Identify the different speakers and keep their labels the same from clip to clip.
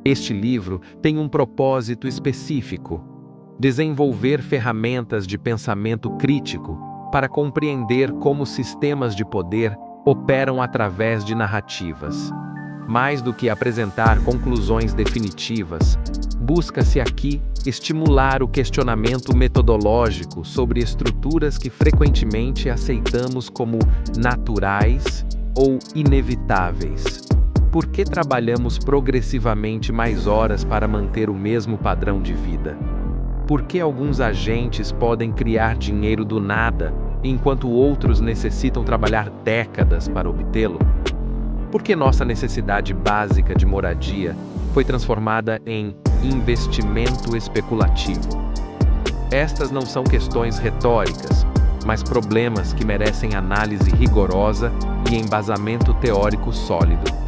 Speaker 1: Este livro tem um propósito específico: desenvolver ferramentas de pensamento crítico para compreender como sistemas de poder operam através de narrativas. Mais do que apresentar conclusões definitivas, busca-se aqui estimular o questionamento metodológico sobre estruturas que frequentemente aceitamos como naturais ou inevitáveis. Por que trabalhamos progressivamente mais horas para manter o mesmo padrão de vida? Por que alguns agentes podem criar dinheiro do nada, enquanto outros necessitam trabalhar décadas para obtê-lo? Por que nossa necessidade básica de moradia foi transformada em investimento especulativo? Estas não são questões retóricas, mas problemas que merecem análise rigorosa e embasamento teórico sólido.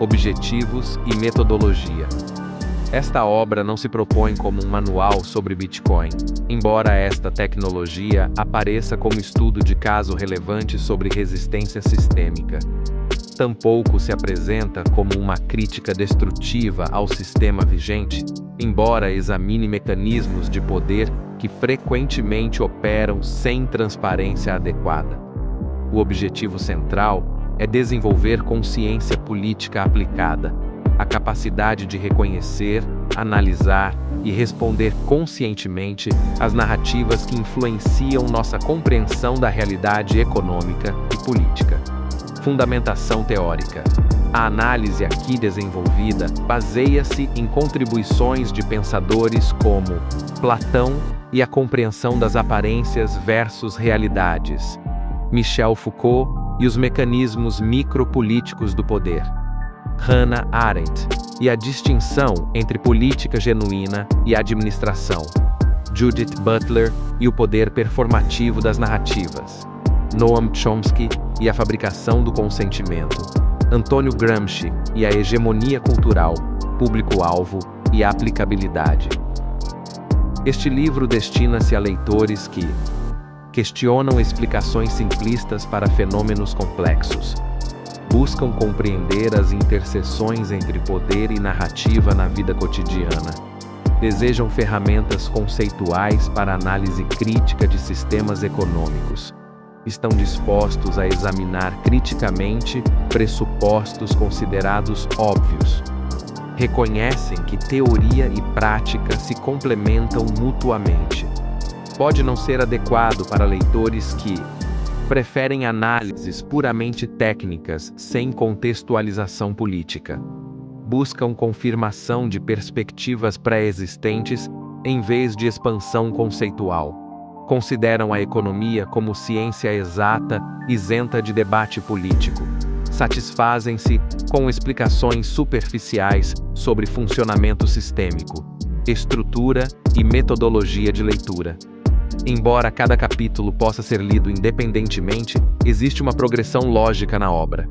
Speaker 1: Objetivos e metodologia. Esta obra não se propõe como um manual sobre Bitcoin, embora esta tecnologia apareça como estudo de caso relevante sobre resistência sistêmica. Tampouco se apresenta como uma crítica destrutiva ao sistema vigente, embora examine mecanismos de poder que frequentemente operam sem transparência adequada. O objetivo central é desenvolver consciência política aplicada, a capacidade de reconhecer, analisar e responder conscientemente às narrativas que influenciam nossa compreensão da realidade econômica e política. Fundamentação teórica. A análise aqui desenvolvida baseia-se em contribuições de pensadores como Platão e a compreensão das aparências versus realidades, Michel Foucault e os mecanismos micropolíticos do poder, Hannah Arendt e a distinção entre política genuína e administração, Judith Butler e o poder performativo das narrativas, Noam Chomsky e a fabricação do consentimento, Antônio Gramsci e a hegemonia cultural, público-alvo e aplicabilidade. Este livro destina-se a leitores que questionam explicações simplistas para fenômenos complexos, buscam compreender as interseções entre poder e narrativa na vida cotidiana, desejam ferramentas conceituais para análise crítica de sistemas econômicos, estão dispostos a examinar criticamente pressupostos considerados óbvios, reconhecem que teoria e prática se complementam mutuamente. Pode não ser adequado para leitores que preferem análises puramente técnicas sem contextualização política, buscam confirmação de perspectivas pré-existentes em vez de expansão conceitual, consideram a economia como ciência exata, isenta de debate político, satisfazem-se com explicações superficiais sobre funcionamento sistêmico, estrutura e metodologia de leitura. Embora cada capítulo possa ser lido independentemente, existe uma progressão lógica na obra.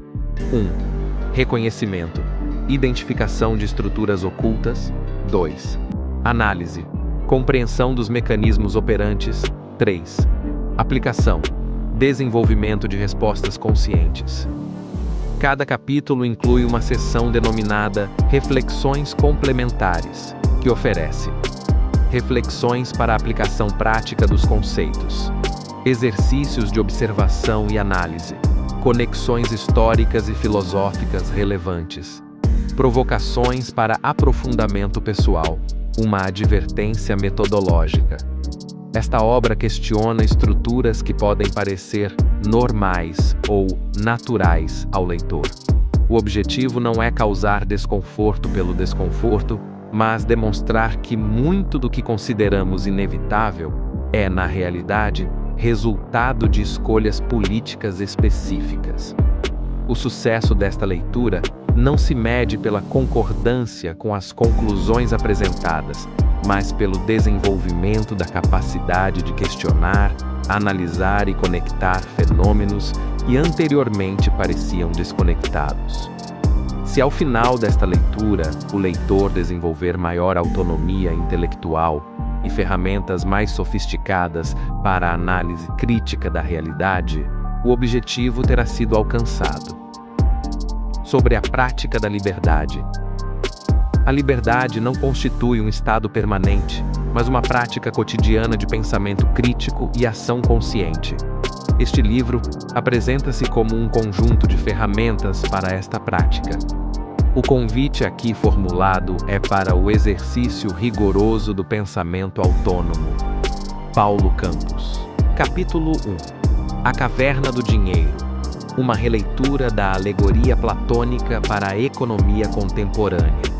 Speaker 1: 1. Reconhecimento. Identificação de estruturas ocultas. 2. Análise. Compreensão dos mecanismos operantes. 3. Aplicação. Desenvolvimento de respostas conscientes. Cada capítulo inclui uma seção denominada Reflexões Complementares, que oferece reflexões para a aplicação prática dos conceitos, exercícios de observação e análise, conexões históricas e filosóficas relevantes, provocações para aprofundamento pessoal, uma advertência metodológica. Esta obra questiona estruturas que podem parecer normais ou naturais ao leitor. O objetivo não é causar desconforto pelo desconforto, mas demonstrar que muito do que consideramos inevitável é, na realidade, resultado de escolhas políticas específicas. O sucesso desta leitura não se mede pela concordância com as conclusões apresentadas, mas pelo desenvolvimento da capacidade de questionar, analisar e conectar fenômenos que anteriormente pareciam desconectados. Se ao final desta leitura o leitor desenvolver maior autonomia intelectual e ferramentas mais sofisticadas para a análise crítica da realidade, o objetivo terá sido alcançado. Sobre a prática da liberdade. A liberdade não constitui um estado permanente, mas uma prática cotidiana de pensamento crítico e ação consciente. Este livro apresenta-se como um conjunto de ferramentas para esta prática. O convite aqui formulado é para o exercício rigoroso do pensamento autônomo. Paulo Campos. Capítulo 1. A Caverna do Dinheiro. Uma releitura da alegoria platônica para a economia contemporânea.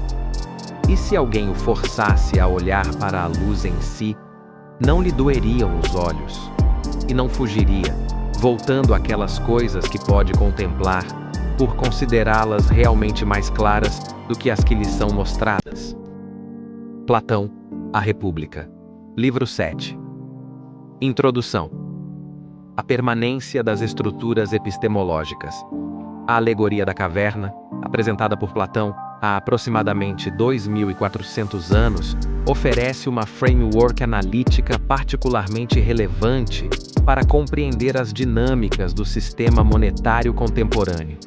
Speaker 1: E se alguém o forçasse a olhar para a luz em si, não lhe doeriam os olhos, e não fugiria, voltando àquelas coisas que pode contemplar, por considerá-las realmente mais claras do que as que lhe são mostradas. Platão, A República. Livro 7. Introdução. A permanência das estruturas epistemológicas. A alegoria da caverna, apresentada por Platão há aproximadamente 2.400 anos, oferece uma framework analítica particularmente relevante para compreender as dinâmicas do sistema monetário contemporâneo.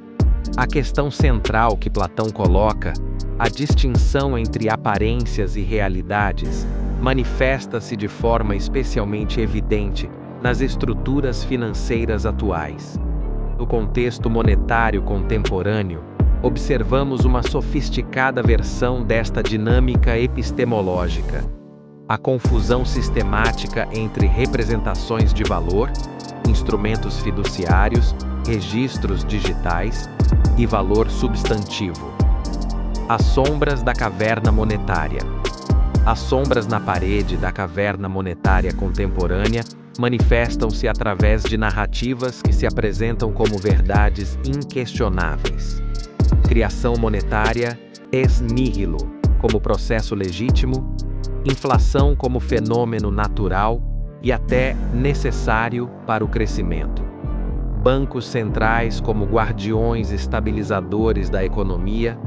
Speaker 1: A questão central que Platão coloca, a distinção entre aparências e realidades, manifesta-se de forma especialmente evidente nas estruturas financeiras atuais. No contexto monetário contemporâneo, observamos uma sofisticada versão desta dinâmica epistemológica. A confusão sistemática entre representações de valor, instrumentos fiduciários, registros digitais e valor substantivo. As sombras da caverna monetária. As sombras na parede da caverna monetária contemporânea manifestam-se através de narrativas que se apresentam como verdades inquestionáveis. Criação monetária ex nihilo, como processo legítimo, inflação como fenômeno natural e até necessário para o crescimento. Bancos centrais como guardiões estabilizadores da economia,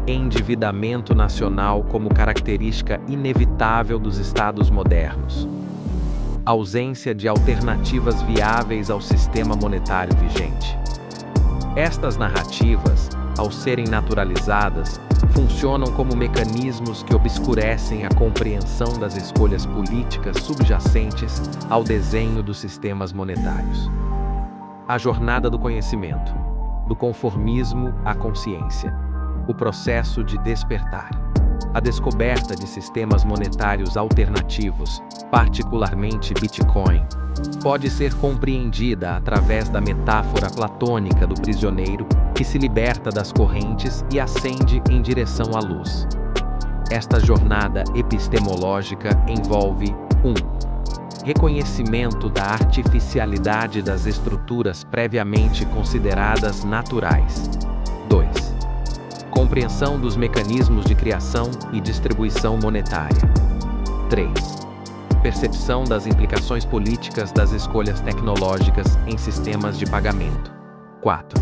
Speaker 1: endividamento nacional como característica inevitável dos estados modernos. Ausência de alternativas viáveis ao sistema monetário vigente. Estas narrativas, ao serem naturalizadas, funcionam como mecanismos que obscurecem a compreensão das escolhas políticas subjacentes ao desenho dos sistemas monetários. A jornada do conhecimento, do conformismo à consciência, o processo de despertar. A descoberta de sistemas monetários alternativos, particularmente Bitcoin, pode ser compreendida através da metáfora platônica do prisioneiro que se liberta das correntes e ascende em direção à luz. Esta jornada epistemológica envolve 1. Reconhecimento da artificialidade das estruturas previamente consideradas naturais. 2. Compreensão dos mecanismos de criação e distribuição monetária. 3. Percepção das implicações políticas das escolhas tecnológicas em sistemas de pagamento. 4.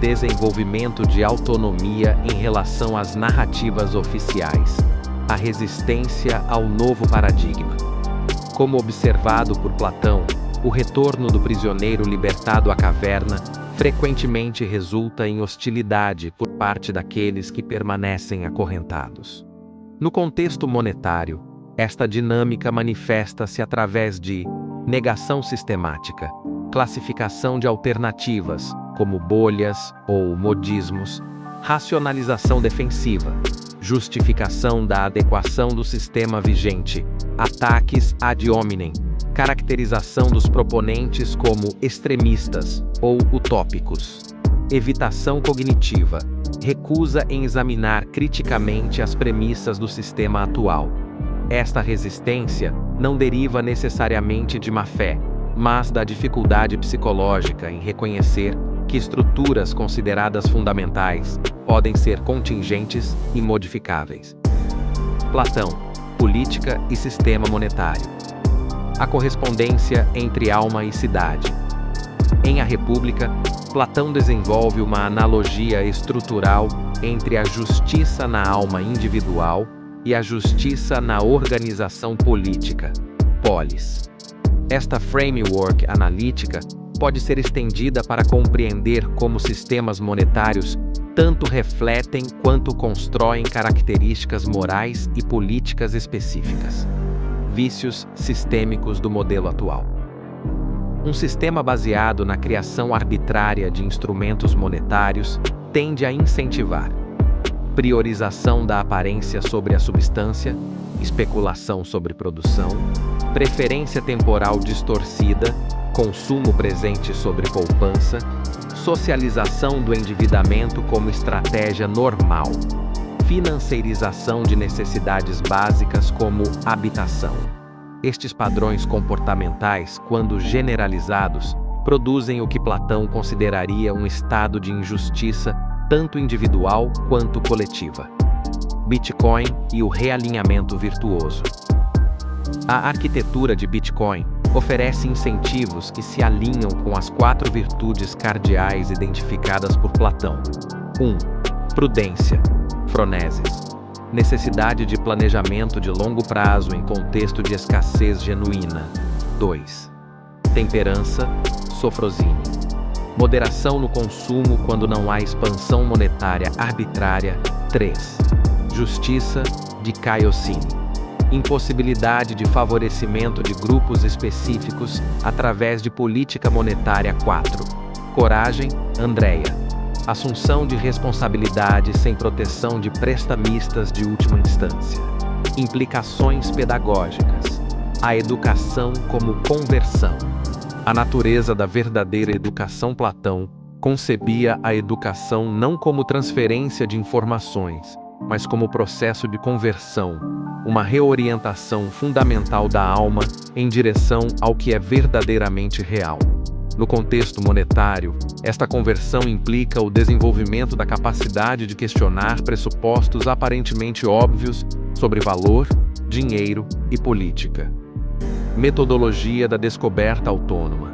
Speaker 1: Desenvolvimento de autonomia em relação às narrativas oficiais. A resistência ao novo paradigma. Como observado por Platão, o retorno do prisioneiro libertado à caverna frequentemente resulta em hostilidade por parte daqueles que permanecem acorrentados. No contexto monetário, esta dinâmica manifesta-se através de negação sistemática, classificação de alternativas, como bolhas ou modismos, racionalização defensiva, justificação da adequação do sistema vigente, ataques ad hominem, caracterização dos proponentes como extremistas ou utópicos, evitação cognitiva, recusa em examinar criticamente as premissas do sistema atual. Esta resistência não deriva necessariamente de má-fé, mas da dificuldade psicológica em reconhecer que estruturas consideradas fundamentais podem ser contingentes e modificáveis. Platão, Política e Sistema Monetário. A correspondência entre alma e cidade. Em A República, Platão desenvolve uma analogia estrutural entre a justiça na alma individual e a justiça na organização política, polis. Esta framework analítica pode ser estendida para compreender como sistemas monetários tanto refletem quanto constroem características morais e políticas específicas. Vícios sistêmicos do modelo atual. Um sistema baseado na criação arbitrária de instrumentos monetários tende a incentivar priorização da aparência sobre a substância, especulação sobre produção, preferência temporal distorcida, consumo presente sobre poupança, socialização do endividamento como estratégia normal, financeirização de necessidades básicas como habitação. Estes padrões comportamentais, quando generalizados, produzem o que Platão consideraria um estado de injustiça tanto individual quanto coletiva. Bitcoin e o realinhamento virtuoso. A arquitetura de Bitcoin oferece incentivos que se alinham com as 4 virtudes cardeais identificadas por Platão. 1. Prudência, phronesis. Necessidade de planejamento de longo prazo em contexto de escassez genuína. 2. Temperança, sofrosine. Moderação no consumo quando não há expansão monetária arbitrária. 3. Justiça, dikaiosine. Impossibilidade de favorecimento de grupos específicos através de política monetária. 4. Coragem, Andréia. Assunção de responsabilidade sem proteção de prestamistas de última instância. Implicações pedagógicas. A educação como conversão. A natureza da verdadeira educação. Platão concebia a educação não como transferência de informações, mas como processo de conversão, uma reorientação fundamental da alma em direção ao que é verdadeiramente real. No contexto monetário, esta conversão implica o desenvolvimento da capacidade de questionar pressupostos aparentemente óbvios sobre valor, dinheiro e política. Metodologia da descoberta autônoma.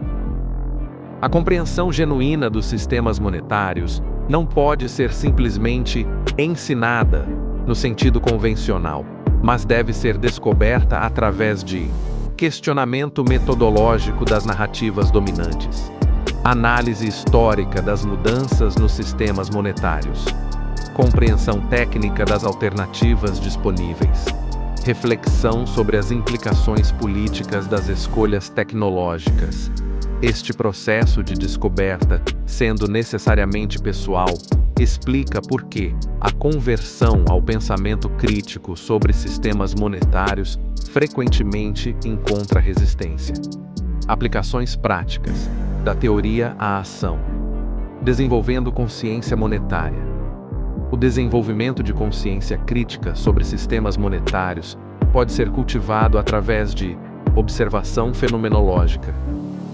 Speaker 1: A compreensão genuína dos sistemas monetários não pode ser simplesmente ensinada no sentido convencional, mas deve ser descoberta através de questionamento metodológico das narrativas dominantes, análise histórica das mudanças nos sistemas monetários, compreensão técnica das alternativas disponíveis, reflexão sobre as implicações políticas das escolhas tecnológicas. Este processo de descoberta, sendo necessariamente pessoal, explica por que a conversão ao pensamento crítico sobre sistemas monetários frequentemente encontra resistência. Aplicações práticas, da teoria à ação. Desenvolvendo consciência monetária. O desenvolvimento de consciência crítica sobre sistemas monetários pode ser cultivado através de observação fenomenológica.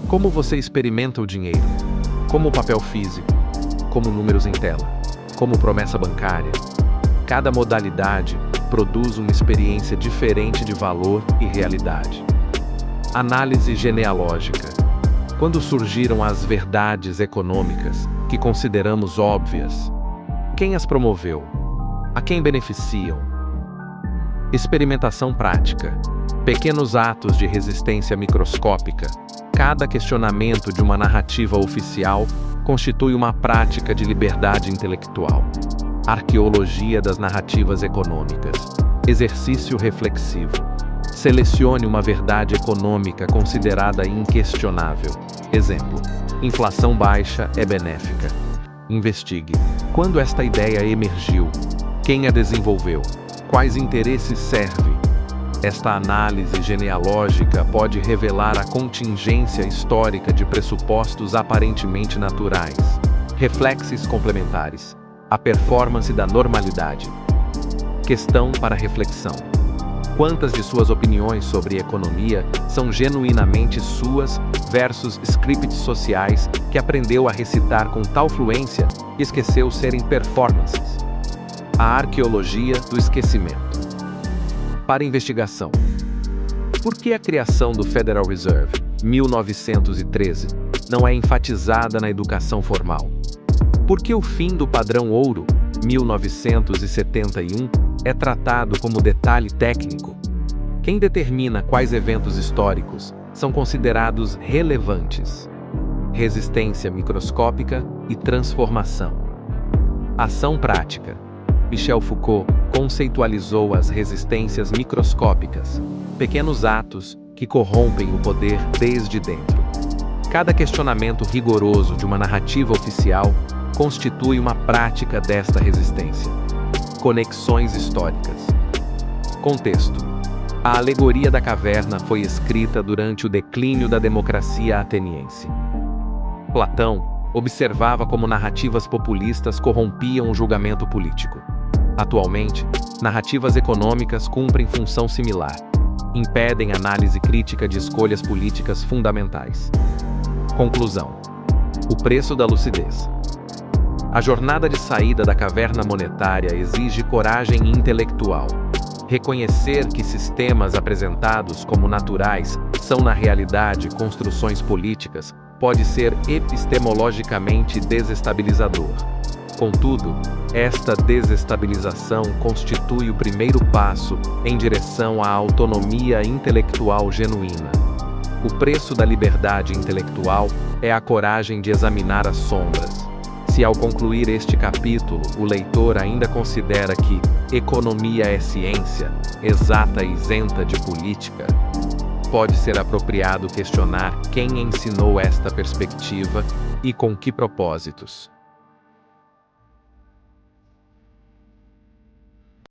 Speaker 1: Como você experimenta o dinheiro? Como papel físico? Como números em tela? Como promessa bancária? Cada modalidade produz uma experiência diferente de valor e realidade. Análise genealógica. Quando surgiram as verdades econômicas, que consideramos óbvias, quem as promoveu? A quem beneficiam? Experimentação prática. Pequenos atos de resistência microscópica. Cada questionamento de uma narrativa oficial constitui uma prática de liberdade intelectual. Arqueologia das narrativas econômicas. Exercício reflexivo. Selecione uma verdade econômica considerada inquestionável. Exemplo: inflação baixa é benéfica. Investigue. Quando esta ideia emergiu? Quem a desenvolveu? Quais interesses serve? Esta análise genealógica pode revelar a contingência histórica de pressupostos aparentemente naturais. Reflexos complementares. A performance da normalidade. Questão para reflexão. Quantas de suas opiniões sobre economia são genuinamente suas versus scripts sociais que aprendeu a recitar com tal fluência e esqueceu serem performances? A arqueologia do esquecimento. Para investigação. Por que a criação do Federal Reserve, 1913, não é enfatizada na educação formal? Por que o fim do padrão ouro, 1971, é tratado como detalhe técnico? Quem determina quais eventos históricos são considerados relevantes? Resistência microscópica e transformação. Ação prática. Michel Foucault conceitualizou as resistências microscópicas, pequenos atos que corrompem o poder desde dentro. Cada questionamento rigoroso de uma narrativa oficial constitui uma prática desta resistência. Conexões históricas. Contexto. A alegoria da caverna foi escrita durante o declínio da democracia ateniense. Platão observava como narrativas populistas corrompiam o julgamento político. Atualmente, narrativas econômicas cumprem função similar. Impedem análise crítica de escolhas políticas fundamentais. Conclusão. O preço da lucidez. A jornada de saída da caverna monetária exige coragem intelectual. Reconhecer que sistemas apresentados como naturais são na realidade construções políticas pode ser epistemologicamente desestabilizador. Contudo, esta desestabilização constitui o primeiro passo em direção à autonomia intelectual genuína. O preço da liberdade intelectual é a coragem de examinar as sombras. Se ao concluir este capítulo o leitor ainda considera que economia é ciência, exata e isenta de política, pode ser apropriado questionar quem ensinou esta perspectiva e com que propósitos.